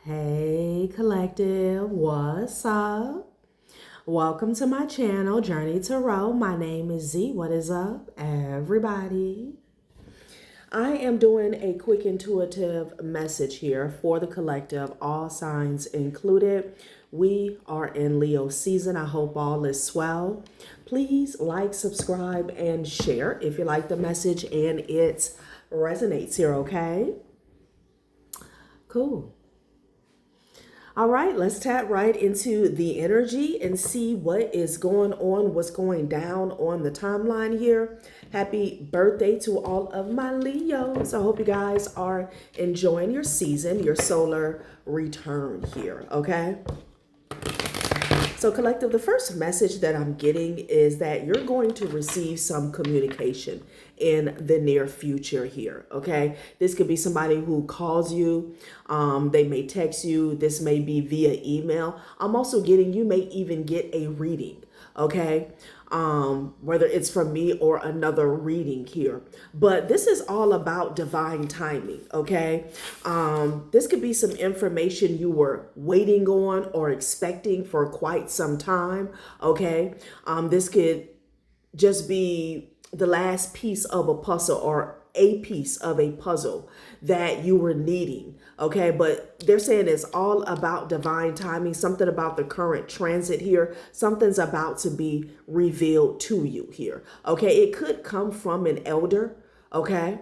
Hey collective, what's up? Welcome to my channel, Journey Tarot. My name is Z. What is up, everybody? I am doing a quick intuitive message here for the collective, all signs included. We are in Leo season. I hope all is swell. Please like, subscribe, and share if you like the message and it resonates here, okay? Cool. All right, let's tap right into the energy and see what is going on, what's going down on the timeline here. Happy birthday to all of my Leos. I hope you guys are enjoying your season, your solar return here, okay? So collective, the first message that I'm getting is that you're going to receive some communication in the near future here, okay? This could be somebody who calls you. They may text you. This may be via email. I'm also getting, you may even get a reading, okay? Whether it's from me or another reading here. But this is all about divine timing, okay? This could be some information you were waiting on or expecting for quite some time, okay? This could just be the last piece of a puzzle or a piece of a puzzle that you were needing, okay? But they're saying it's all about divine timing, something about the current transit here. Something's about to be revealed to you here, okay? It could come from an elder, okay?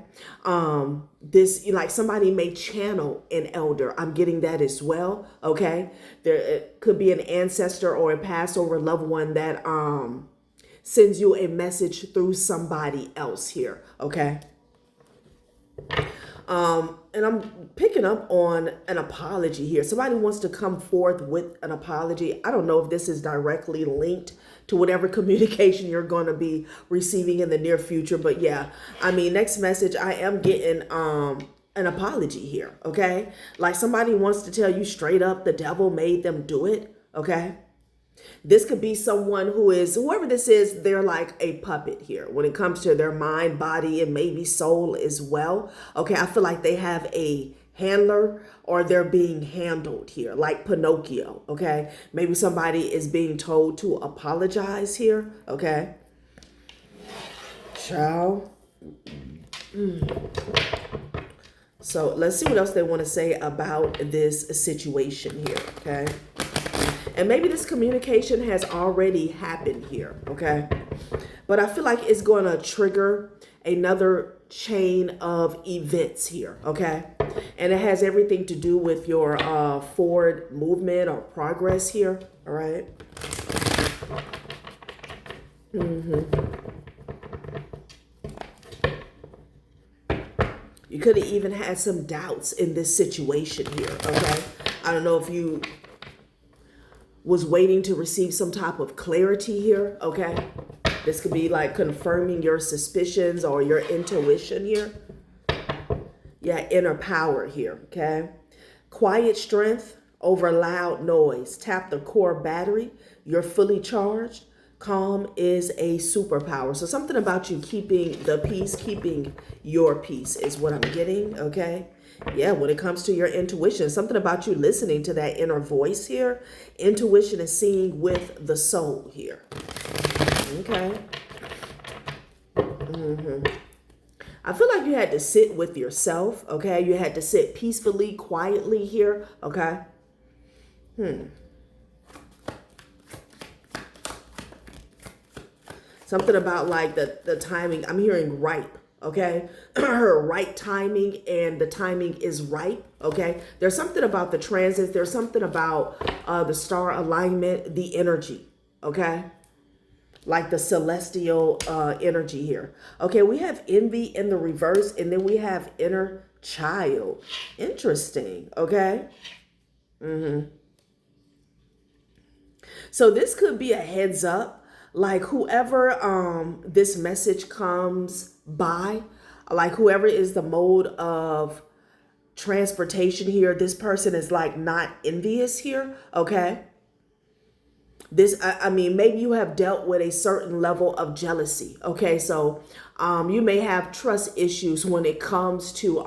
This, like somebody may channel an elder. I'm getting that as well, okay? There it could be an ancestor or a Passover loved one that sends you a message through somebody else here, okay? And I'm picking up on an apology here. Somebody wants to come forth with an apology. I don't know if this is directly linked to whatever communication you're going to be receiving in the near future. But yeah, I mean, next message, I am getting an apology here, okay? Like somebody wants to tell you straight up the devil made them do it, okay? This could be someone who is, whoever this is, they're like a puppet here when it comes to their mind, body, and maybe soul as well. Okay, I feel like they have a handler or they're being handled here, like Pinocchio, okay? Maybe somebody is being told to apologize here, okay? Ciao. So let's see what else they want to say about this situation here, okay? And maybe this communication has already happened here, okay? But I feel like it's going to trigger another chain of events here, okay? And it has everything to do with your forward movement or progress here, all right? You could have even had some doubts in this situation here, okay? I don't know if you was waiting to receive some type of clarity here, okay? This could be like confirming your suspicions or your intuition here. Yeah, inner power here, okay? Quiet strength over loud noise. Tap the core battery. You're fully charged. Calm is a superpower. So something about you keeping the peace, keeping your peace is what I'm getting, okay? Yeah, when it comes to your intuition, something about you listening to that inner voice here. Intuition is seeing with the soul here. Okay. I feel like you had to sit with yourself, okay? You had to sit peacefully, quietly here, okay? Something about like the timing. I'm hearing ripe. Okay, her right timing, and the timing is right. Okay, there's something about the transits. There's something about the star alignment, the energy. Okay, like the celestial energy here. Okay, we have envy in the reverse, and then we have inner child. Interesting. Okay. So this could be a heads up. Like whoever this message comes by, like whoever is the mode of transportation here, this person is like not envious here, okay? This, I mean, maybe you have dealt with a certain level of jealousy, okay? So you may have trust issues when it comes to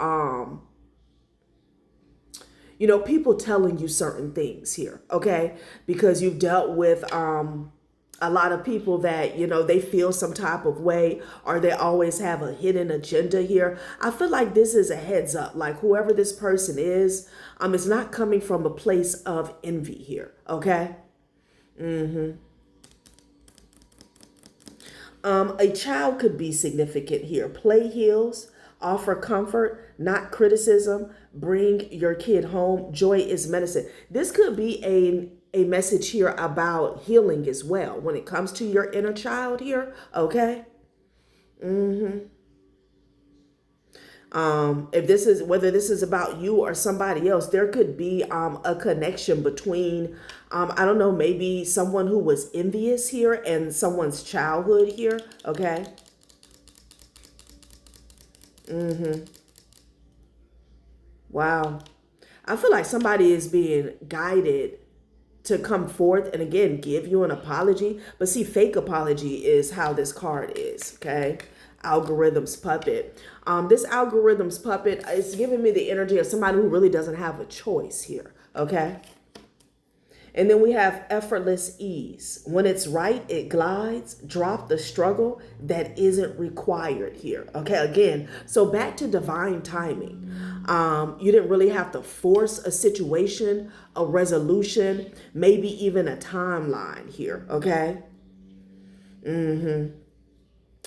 people telling you certain things here, okay? Because you've dealt with a lot of people that, they feel some type of way, or they always have a hidden agenda here. I feel like this is a heads up. Like whoever this person is not coming from a place of envy here, okay? A child could be significant here. Play heals, offer comfort, not criticism. Bring your kid home. Joy is medicine. This could be a message here about healing as well when it comes to your inner child here. Okay. If this is, whether this is about you or somebody else, there could be a connection between, I don't know, maybe someone who was envious here and someone's childhood here. Okay. Wow. I feel like somebody is being guided to come forth and again give you an apology. But see, fake apology is how this card is. Okay. Algorithm's puppet. This algorithm's puppet is giving me the energy of somebody who really doesn't have a choice here. Okay. And then we have effortless ease. When it's right, it glides. Drop the struggle that isn't required here. Okay, again, so back to divine timing. You didn't really have to force a situation, a resolution, maybe even a timeline here. Okay.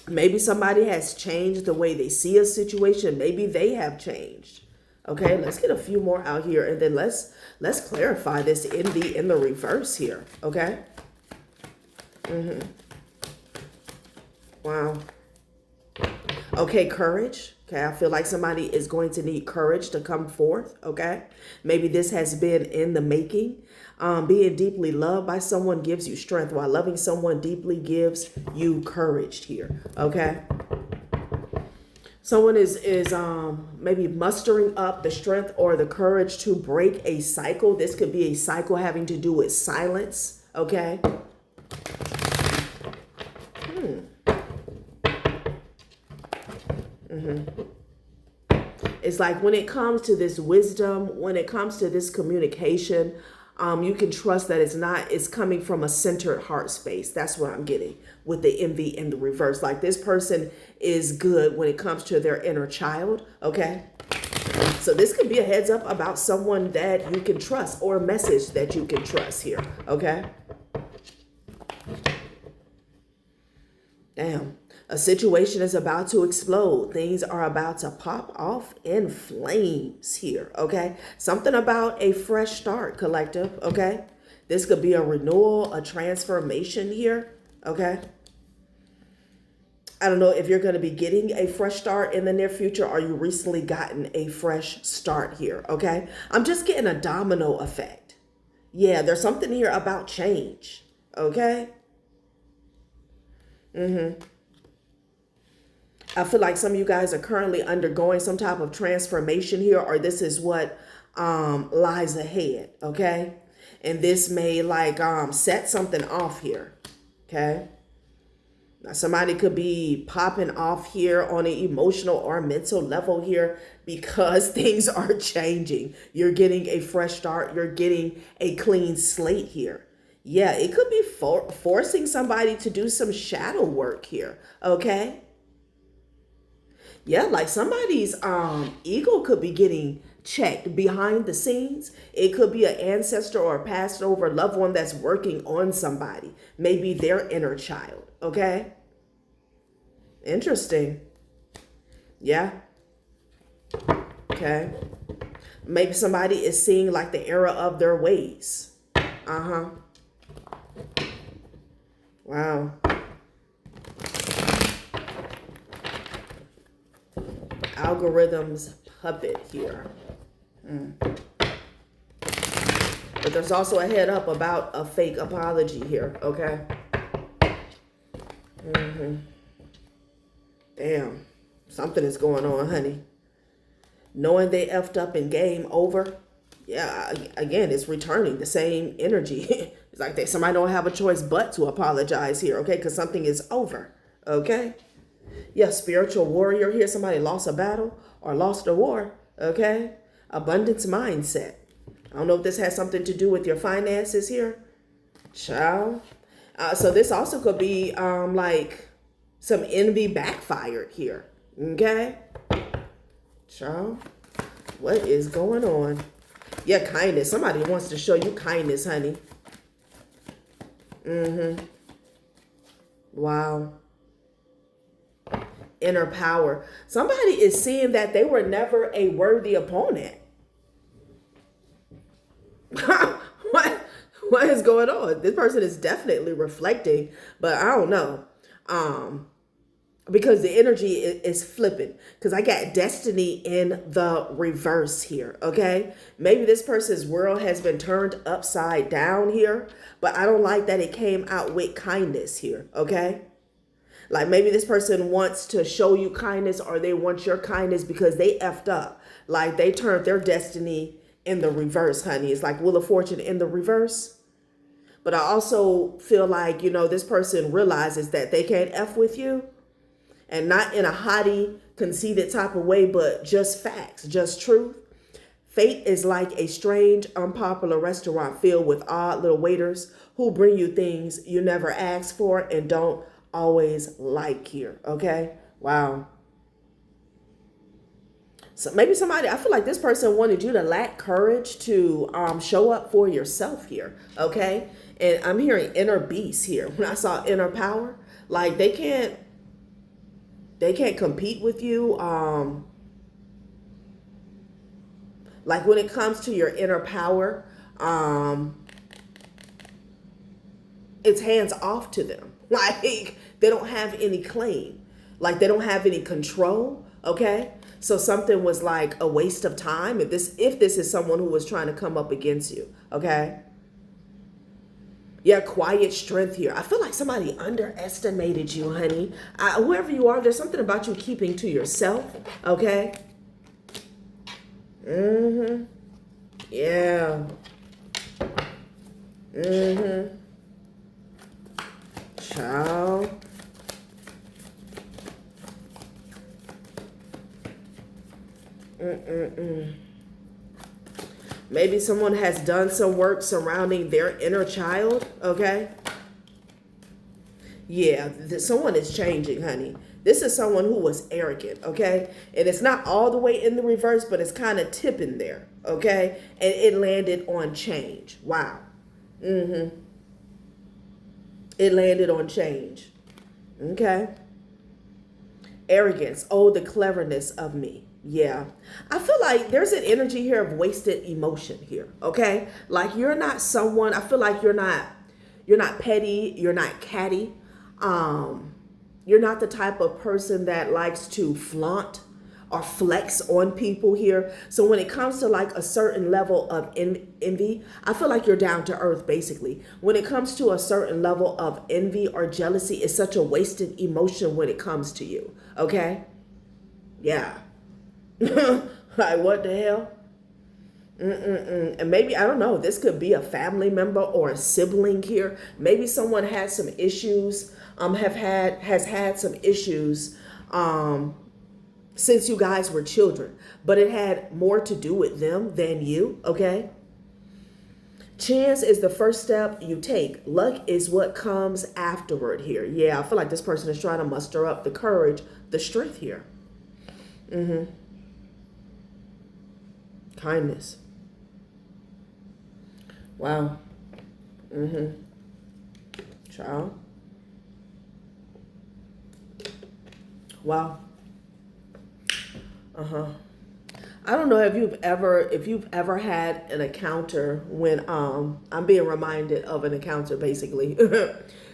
Maybe somebody has changed the way they see a situation. Maybe they have changed. Okay, let's get a few more out here, and then let's clarify this in the reverse here. Okay. Wow. Okay, courage. Okay, I feel like somebody is going to need courage to come forth. Okay, maybe this has been in the making. Being deeply loved by someone gives you strength, while loving someone deeply gives you courage here. Okay. Someone is maybe mustering up the strength or the courage to break a cycle. This could be a cycle having to do with silence. Okay. It's like when it comes to this wisdom, when it comes to this communication, you can trust that it's coming from a centered heart space. That's what I'm getting with the envy in the reverse. Like this person is good when it comes to their inner child. Okay. So this could be a heads up about someone that you can trust or a message that you can trust here. Okay. Damn. A situation is about to explode. Things are about to pop off in flames here, okay? Something about a fresh start, collective, okay? This could be a renewal, a transformation here, okay? I don't know if you're going to be getting a fresh start in the near future or you recently gotten a fresh start here, okay? I'm just getting a domino effect. Yeah, there's something here about change, okay? I feel like some of you guys are currently undergoing some type of transformation here, or this is what lies ahead, okay? And this may set something off here, okay? Now, somebody could be popping off here on an emotional or mental level here because things are changing. You're getting a fresh start. You're getting a clean slate here. Yeah, it could be forcing somebody to do some shadow work here, okay? Yeah, like somebody's ego could be getting checked behind the scenes. It could be an ancestor or a passed over loved one that's working on somebody. Maybe their inner child, okay? Interesting. Yeah. Okay. Maybe somebody is seeing like the error of their ways. Wow. Algorithm's puppet here. But there's also a head up about a fake apology here, okay? Damn, something is going on, honey. Knowing they effed up and game over. Yeah, again, it's returning the same energy. It's like somebody don't have a choice but to apologize here, okay? Because something is over, okay? Yeah, spiritual warrior here. Somebody lost a battle or lost a war, okay? Abundance mindset. I don't know if this has something to do with your finances here. Child. So this also could be like some envy backfired here. Okay. Child. What is going on? Yeah, kindness. Somebody wants to show you kindness, honey. Wow. Inner power. Somebody is seeing that they were never a worthy opponent. What is going on? This person is definitely reflecting, but I don't know. Because the energy is flipping. Because I got destiny in the reverse here. Okay. Maybe this person's world has been turned upside down here, but I don't like that it came out with kindness here. Okay. Like maybe this person wants to show you kindness, or they want your kindness because they effed up. Like they turned their destiny in the reverse, honey. It's like Wheel of Fortune in the reverse. But I also feel like, this person realizes that they can't F with you, and not in a haughty, conceited type of way, but just facts, just truth. Fate is like a strange, unpopular restaurant filled with odd little waiters who bring you things you never asked for and don't always like here. Okay. Wow. So maybe I feel like this person wanted you to lack courage to show up for yourself here. Okay. And I'm hearing inner beast here. When I saw inner power, like they can't compete with you. Like when it comes to your inner power, it's hands off to them. Like they don't have any claim. Like they don't have any control. Okay. So something was like a waste of time. If this is someone who was trying to come up against you. Okay. Yeah, quiet strength here. I feel like somebody underestimated you, honey. Whoever you are, there's something about you keeping to yourself, okay? Yeah. Ciao. Maybe someone has done some work surrounding their inner child, okay? Yeah, someone is changing, honey. This is someone who was arrogant, okay? And it's not all the way in the reverse, but it's kind of tipping there, okay? And it landed on change. Wow. It landed on change, okay? Arrogance. Oh, the cleverness of me. Yeah. I feel like there's an energy here of wasted emotion here. Okay. Like you're not someone, I feel like you're not petty. You're not catty. You're not the type of person that likes to flaunt or flex on people here. So when it comes to like a certain level of envy, I feel like you're down to earth basically. When it comes to a certain level of envy or jealousy, it's such a wasted emotion when it comes to you. Okay. Yeah. Like what the hell? And maybe, I don't know, this could be a family member or a sibling here. Maybe someone has some issues, has had some issues since you guys were children, but it had more to do with them than you, okay? Chance is the first step you take. Luck is what comes afterward here. Yeah, I feel like this person is trying to muster up the courage, the strength here. Kindness. Wow. Child. Wow. I don't know if you've ever had an encounter when I'm being reminded of an encounter basically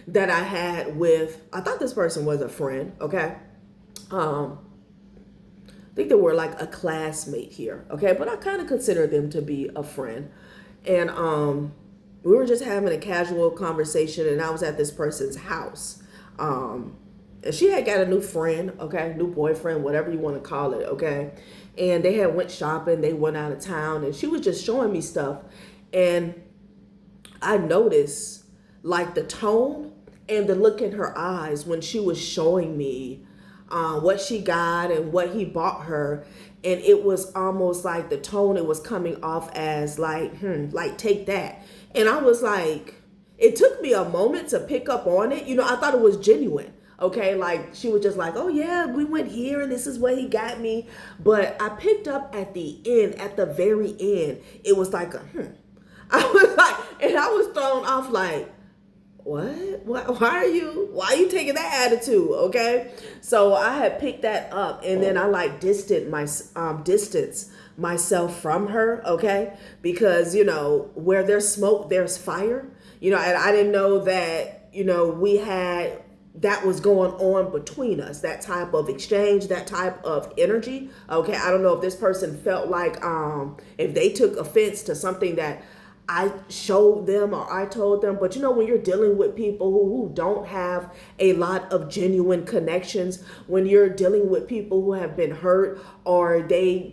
that I had with, I thought this person was a friend, okay? I think they were like a classmate here, okay? But I kind of consider them to be a friend. And we were just having a casual conversation, and I was at this person's house. And she had got a new friend, okay? New boyfriend, whatever you want to call it, okay? And they had went shopping, they went out of town, and she was just showing me stuff. And I noticed like the tone and the look in her eyes when she was showing me what she got and what he bought her. And it was almost like the tone, it was coming off as like, like take that. And I was like, it took me a moment to pick up on it. I thought it was genuine. Okay, like she was just like, oh yeah, we went here and this is what he got me. But I picked up at the end, at the very end, it was like I was like, and I was thrown off like, what? Why are you taking that attitude? Okay. So I had picked that up, and then I like distance myself from her. Okay. Because, where there's smoke, there's fire, and I didn't know that, we had, that was going on between us, that type of exchange, that type of energy. Okay. I don't know if this person felt like, if they took offense to something that I showed them or I told them. But when you're dealing with people who don't have a lot of genuine connections, when you're dealing with people who have been hurt or they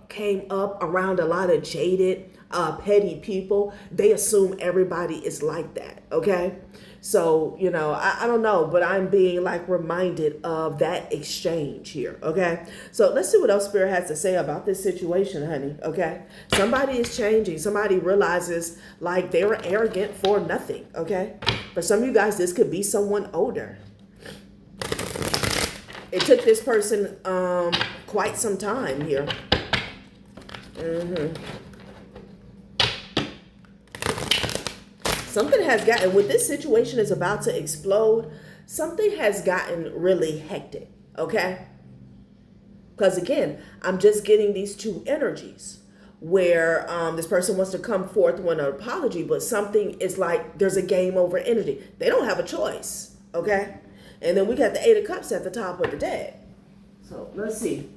came up around a lot of jaded, petty people, they assume everybody is like that. Okay. So, I don't know, but I'm being like reminded of that exchange here. Okay. So let's see what else Spirit has to say about this situation, honey. Okay. Somebody is changing. Somebody realizes like they were arrogant for nothing. Okay. For some of you guys, this could be someone older. It took this person quite some time here. Something has gotten, when this situation is about to explode, something has gotten really hectic, okay? Because again, I'm just getting these two energies where this person wants to come forth with an apology, but something is like there's a game over energy. They don't have a choice, okay? And then we got the Eight of Cups at the top of the deck. So let's see.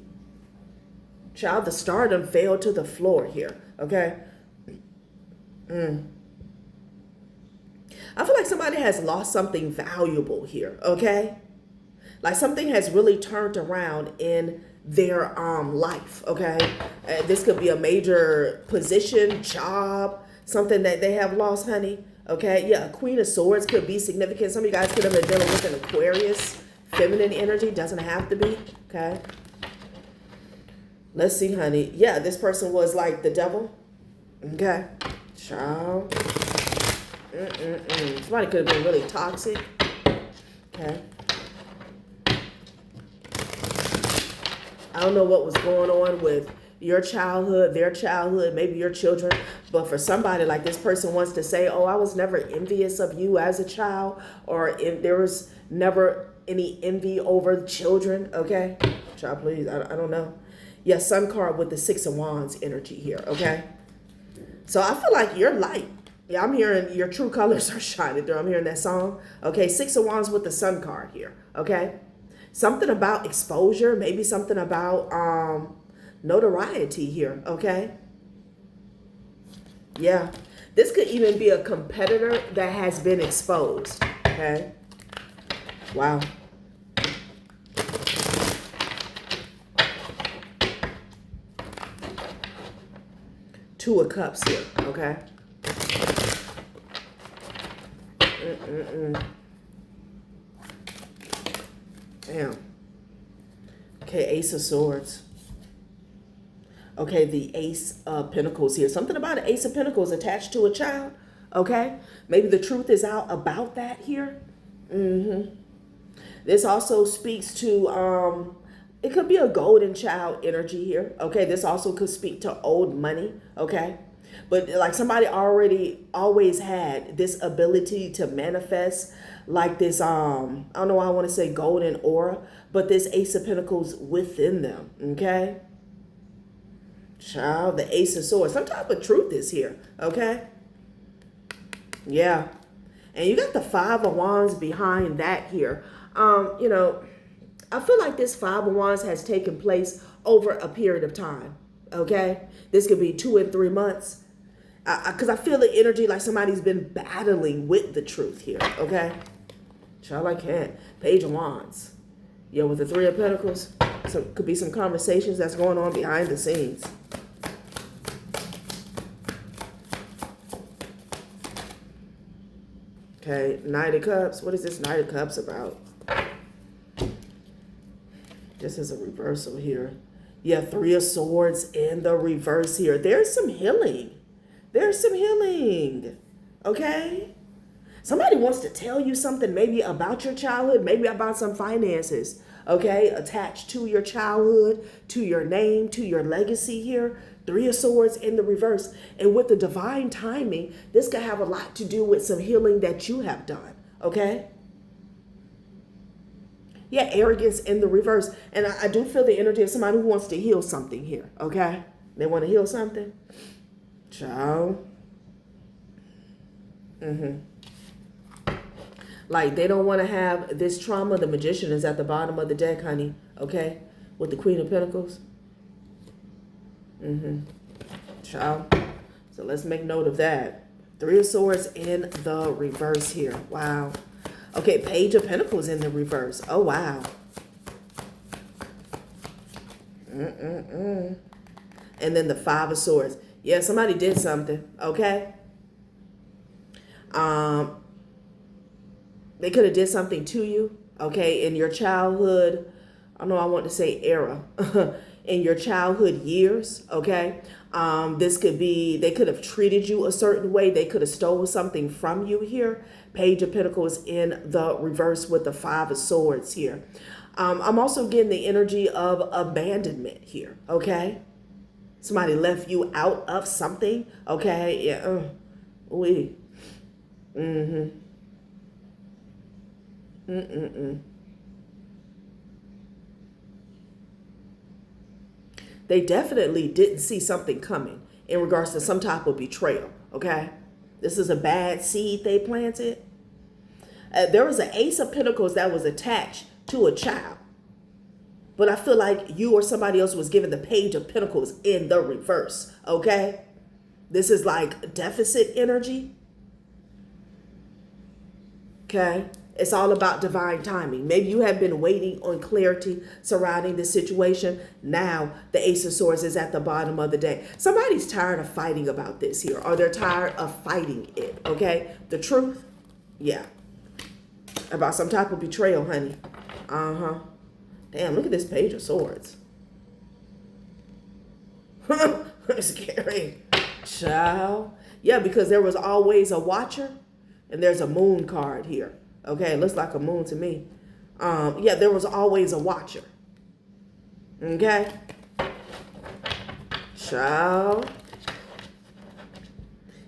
Child, the stardom fell to the floor here, okay? I feel like somebody has lost something valuable here, okay? Like something has really turned around in their life, okay? This could be a major position, job, something that they have lost, honey, okay? Yeah, a Queen of Swords could be significant. Some of you guys could have been dealing with an Aquarius, feminine energy, doesn't have to be, okay? Let's see, honey. Yeah, this person was like the devil, okay? Child. Somebody could have been really toxic. Okay. I don't know what was going on with your childhood, their childhood, maybe your children. But for somebody like this person wants to say, oh, I was never envious of you as a child, or if there was never any envy over children. Okay. Child, please. I don't know. Yeah, Sun card with the Six of Wands energy here. Okay. So I feel like you're light. Yeah, I'm hearing your true colors are shining through. I'm hearing that song. Okay, Six of Wands with the Sun card here. Okay, something about exposure, maybe something about notoriety here. Okay, yeah, this could even be a competitor that has been exposed. Okay, wow. Two of Cups here. Okay. Damn. Okay, Ace of Swords. Okay, the Ace of Pentacles here. Something about an Ace of Pentacles attached to a child. Okay, maybe the truth is out about that here. This also speaks to it could be a golden child energy here. Okay, this also could speak to old money. Okay. But like somebody always had this ability to manifest like this, I don't know why I want to say golden aura, but this Ace of Pentacles within them, okay? Child, the Ace of Swords. Some type of truth is here, okay? Yeah. And you got the Five of Wands behind that here. I feel like this Five of Wands has taken place over a period of time, okay? This could be 2 and 3 months. Because I feel the energy like somebody's been battling with the truth here, okay? Child, I can't. Page of Wands. Yeah, with the Three of Pentacles. So it could be some conversations that's going on behind the scenes. Okay, Knight of Cups. What is this Knight of Cups about? This is a reversal here. Yeah, Three of Swords in the reverse here. There's some healing. There's some healing. Okay? Somebody wants to tell you something maybe about your childhood, maybe about some finances, okay, attached to your childhood, to your name, to your legacy here. Three of Swords in the reverse. And with the divine timing, this could have a lot to do with some healing that you have done, okay? Yeah, arrogance in the reverse. And I do feel the energy of somebody who wants to heal something here, okay? They want to heal something. Child. Like they don't want to have this trauma. The Magician is at the bottom of the deck, honey. Okay? With the Queen of Pentacles. Child. So let's make note of that. Three of Swords in the reverse here. Wow. Okay, Page of Pentacles in the reverse. Oh, wow. And then the Five of Swords. Yeah, somebody did something. Okay? They could have did something to you, okay, in your childhood. I know I want to say era. In your childhood years, okay? This could be, they could have treated you a certain way. They could have stolen something from you here. Page of Pentacles in the reverse with the Five of Swords here. I'm also getting the energy of abandonment here, okay? Somebody left you out of something, okay? Yeah. They definitely didn't see something coming in regards to some type of betrayal, okay? This is a bad seed they planted. There was an Ace of Pentacles that was attached to a child. But I feel like you or somebody else was given the Page of Pentacles in the reverse, okay? This is like deficit energy. Okay? It's all about divine timing. Maybe you have been waiting on clarity surrounding the situation. Now the Ace of Swords is at the bottom of the deck. Somebody's tired of fighting about this here, or they're tired of fighting it, okay? The truth, yeah. About some type of betrayal, honey. Damn, look at this Page of Swords. Scary. Child. Yeah, because there was always a watcher, and there's a moon card here. Okay, it looks like a moon to me. Yeah, there was always a watcher. Okay? Child.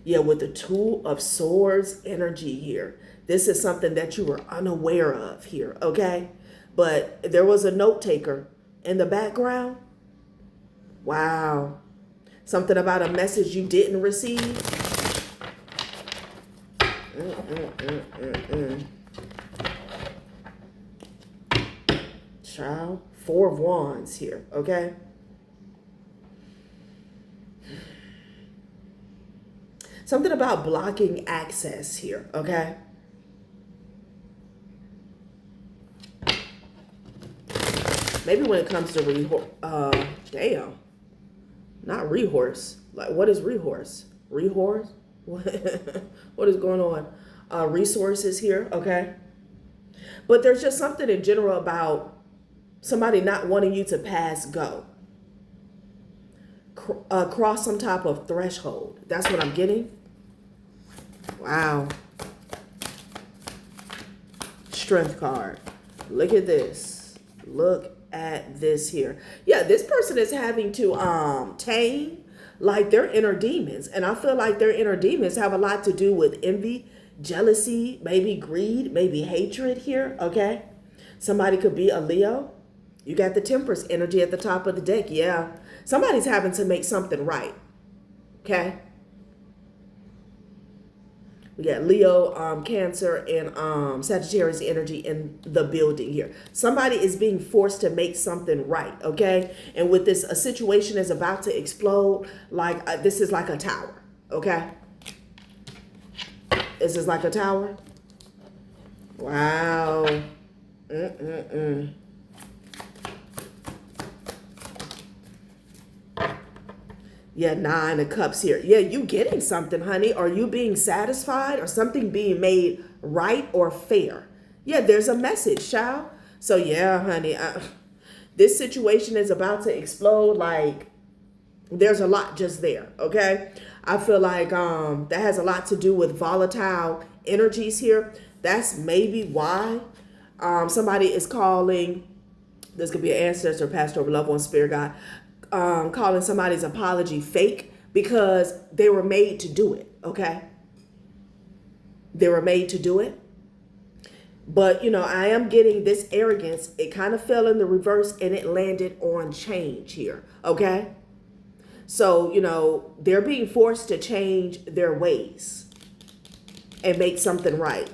Yeah, with the Two of Swords energy here. This is something that you were unaware of here, okay? But there was a note taker in the background. Wow. Something about a message you didn't receive. Child, Four of Wands here, okay? Something about blocking access here, okay? Maybe when it comes to damn, not rehorse. Like, what is rehorse? Rehorse? What is going on? Resources here, okay? But there's just something in general about somebody not wanting you to pass go. Cross some type of threshold. That's what I'm getting. Wow. Strength card. Look at this. Look at this here. Yeah, this person is having to tame like their inner demons. And I feel like their inner demons have a lot to do with envy, jealousy, maybe greed, maybe hatred here, okay? Somebody could be a Leo. You got the Temperance energy at the top of the deck, yeah. Somebody's having to make something right, okay? We got Leo, Cancer, and Sagittarius energy in the building here. Somebody is being forced to make something right, okay? And with this, a situation is about to explode. Like this is like a tower, okay? This is like a tower. Wow. Yeah, Nine of Cups here. Yeah, you getting something, honey. Are you being satisfied or something being made right or fair? Yeah, there's a message, child. So yeah, honey, This situation is about to explode. Like, there's a lot just there, okay? I feel like that has a lot to do with volatile energies here. That's maybe why somebody is calling, this could be an ancestor, pastor, or loved one, spirit guide, calling somebody's apology fake because they were made to do it, okay? They were made to do it. But, you know, I am getting this arrogance. It kind of fell in the reverse and it landed on change here, okay? So, you know, they're being forced to change their ways and make something right,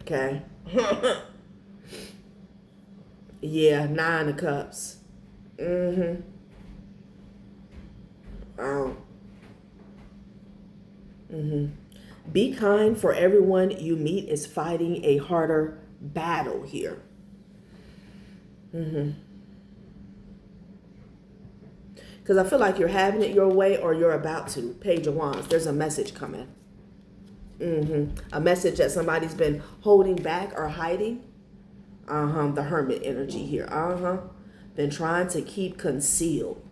okay? Yeah, 9 of Cups. Wow. Be kind, for everyone you meet is fighting a harder battle here. Because I feel like you're having it your way or you're about to. Page of Wands. There's a message coming. A message that somebody's been holding back or hiding. The Hermit energy here. Been trying to keep concealed.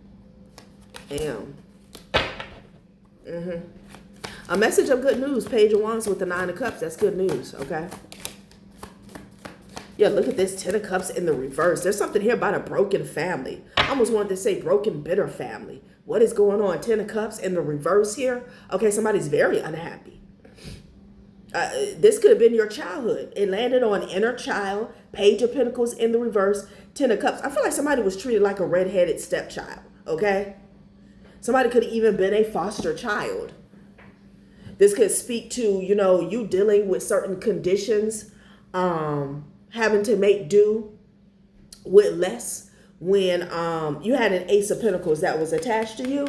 Damn. A message of good news. Page of Wands with the 9 of Cups. That's good news, okay? Yeah, look at this 10 of Cups in the reverse. There's something here about a broken family. I almost wanted to say broken, bitter family. What is going on? 10 of Cups in the reverse here. Okay, somebody's very unhappy. This could have been your childhood. It landed on inner child. Page of Pentacles in the reverse. 10 of Cups. I feel like somebody was treated like a redheaded stepchild, okay? Somebody could have even been a foster child. This could speak to, you know, you dealing with certain conditions, having to make do with less when you had an Ace of Pentacles that was attached to you.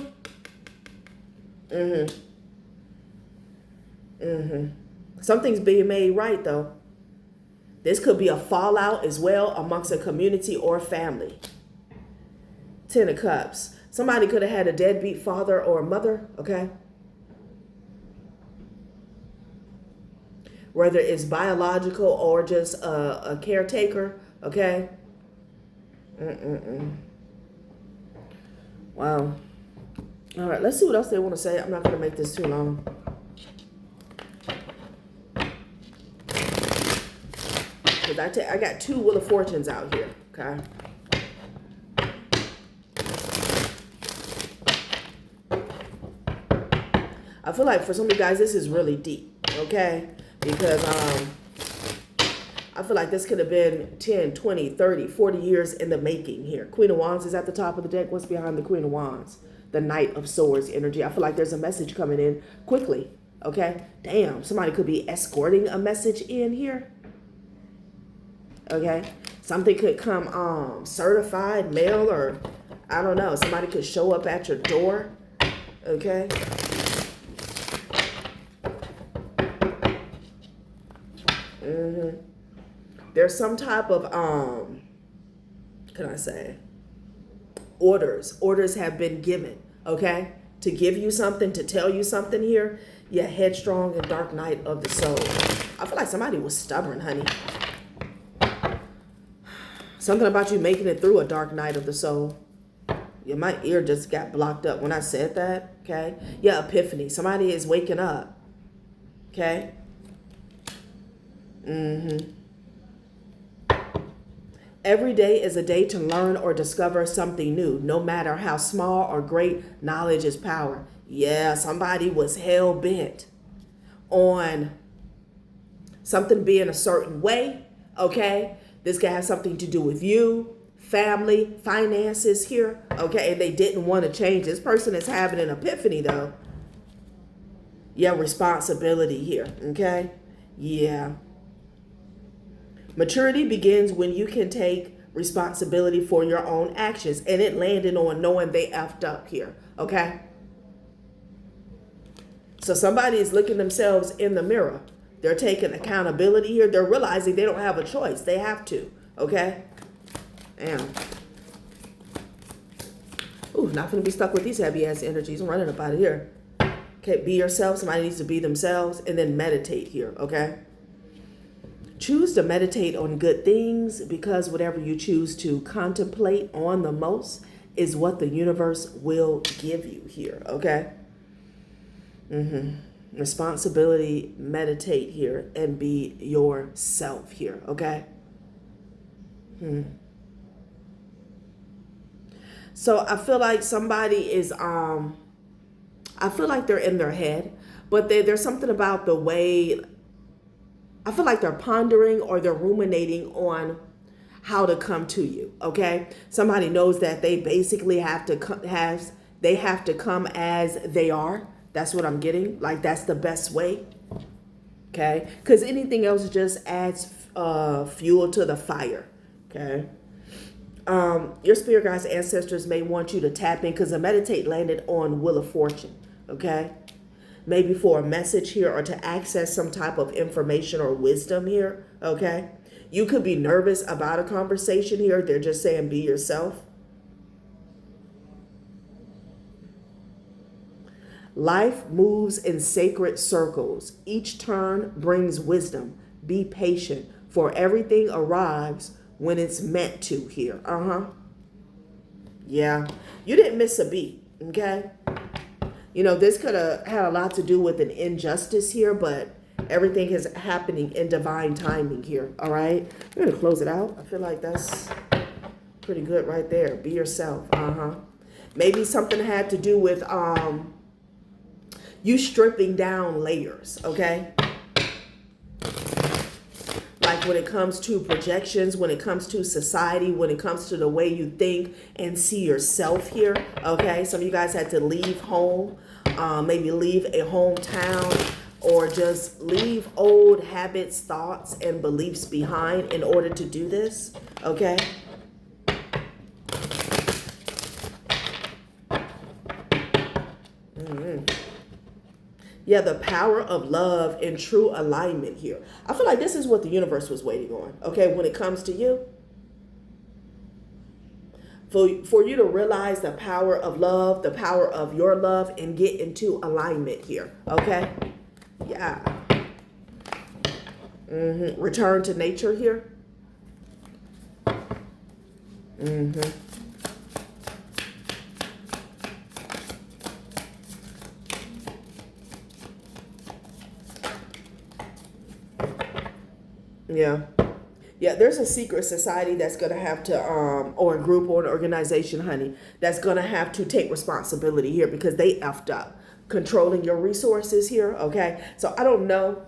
Something's being made right, though. This could be a fallout as well amongst a community or family. 10 of Cups. Somebody could have had a deadbeat father or mother, okay? Whether it's biological or just a caretaker, okay? Wow. All right, let's see what else they want to say. I'm not going to make this too long. Because I got 2 Wheel of Fortunes out here, okay? I feel like for some of you guys, this is really deep, okay? Because I feel like this could have been 10, 20, 30, 40 years in the making here. Queen of Wands is at the top of the deck. What's behind the Queen of Wands? The Knight of Swords energy. I feel like there's a message coming in quickly, okay? Damn, somebody could be escorting a message in here, okay? Something could come certified mail, or I don't know. Somebody could show up at your door, okay? There's some type of, can I say, orders. Orders have been given, okay? To give you something, to tell you something here. Yeah, headstrong and dark night of the soul. I feel like somebody was stubborn, honey. Something about you making it through a dark night of the soul. Yeah, my ear just got blocked up when I said that, okay? Yeah, epiphany. Somebody is waking up, okay? Every day is a day to learn or discover something new. No matter how small or great, knowledge is power. Yeah, somebody was hell-bent on something being a certain way, okay? This could have something to do with you, family, finances here, okay? And they didn't want to change. This person is having an epiphany, though. Yeah, responsibility here, okay? Yeah. Maturity begins when you can take responsibility for your own actions. And it landed on knowing they effed up here, okay? So somebody is looking themselves in the mirror. They're taking accountability here. They're realizing they don't have a choice. They have to, okay? Damn. Ooh, not gonna be stuck with these heavy-ass energies. I'm running up out of here. Okay, be yourself. Somebody needs to be themselves. And then meditate here, okay? Choose to meditate on good things, because whatever you choose to contemplate on the most is what the universe will give you here, okay? Responsibility, meditate here, and be yourself here, okay? So I feel like somebody is, I feel like they're in their head, but there's something about the way, I feel like they're pondering or they're ruminating on how to come to you, okay? Somebody knows that they basically have to come as they are. That's what I'm getting. Like, that's the best way, okay? Because anything else just adds fuel to the fire, okay? Your spirit guides, ancestors may want you to tap in, because the meditate landed on Wheel of Fortune, okay? Maybe for a message here or to access some type of information or wisdom here, okay? You could be nervous about a conversation here. They're just saying be yourself. Life moves in sacred circles. Each turn brings wisdom. Be patient, for everything arrives when it's meant to here. Yeah. You didn't miss a beat, okay? You know, this could have had a lot to do with an injustice here, but everything is happening in divine timing here, all right? We're going to close it out. I feel like that's pretty good right there. Be yourself. Maybe something had to do with you stripping down layers, okay? Like when it comes to projections, when it comes to society, when it comes to the way you think and see yourself here, okay? Some of you guys had to leave home, maybe leave a hometown, or just leave old habits, thoughts, and beliefs behind in order to do this, okay? Yeah, the power of love and true alignment here. I feel like this is what the universe was waiting on, okay, when it comes to you. For you to realize the power of love, the power of your love, and get into alignment here, okay? Yeah. Return to nature here. Yeah. Yeah, there's a secret society that's going to have to, or a group or an organization, honey, that's going to have to take responsibility here, because they effed up controlling your resources here, okay? So I don't know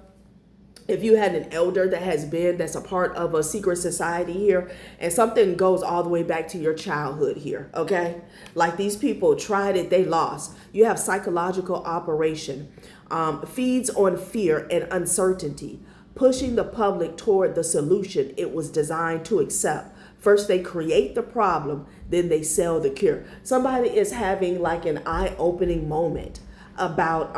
if you had an elder that's a part of a secret society here, and something goes all the way back to your childhood here, okay? Like, these people tried it, they lost. You have psychological operation, feeds on fear and uncertainty, pushing the public toward the solution it was designed to accept. First, they create the problem, then they sell the cure. Somebody is having like an eye-opening moment about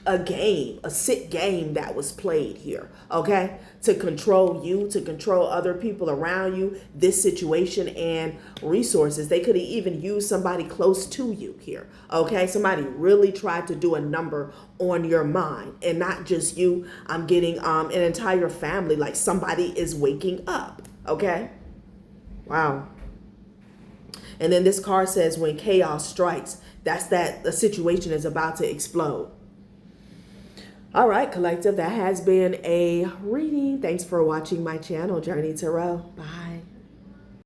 a sick game that was played here, okay? To control you, to control other people around you, this situation and resources. They could have even used somebody close to you here, okay? Somebody really tried to do a number on your mind, and not just you. I'm getting an entire family, like somebody is waking up, okay? Wow. And then this card says when chaos strikes, that's that the situation is about to explode. All right, collective, that has been a reading. Thanks for watching my channel, Journey Tarot. Bye.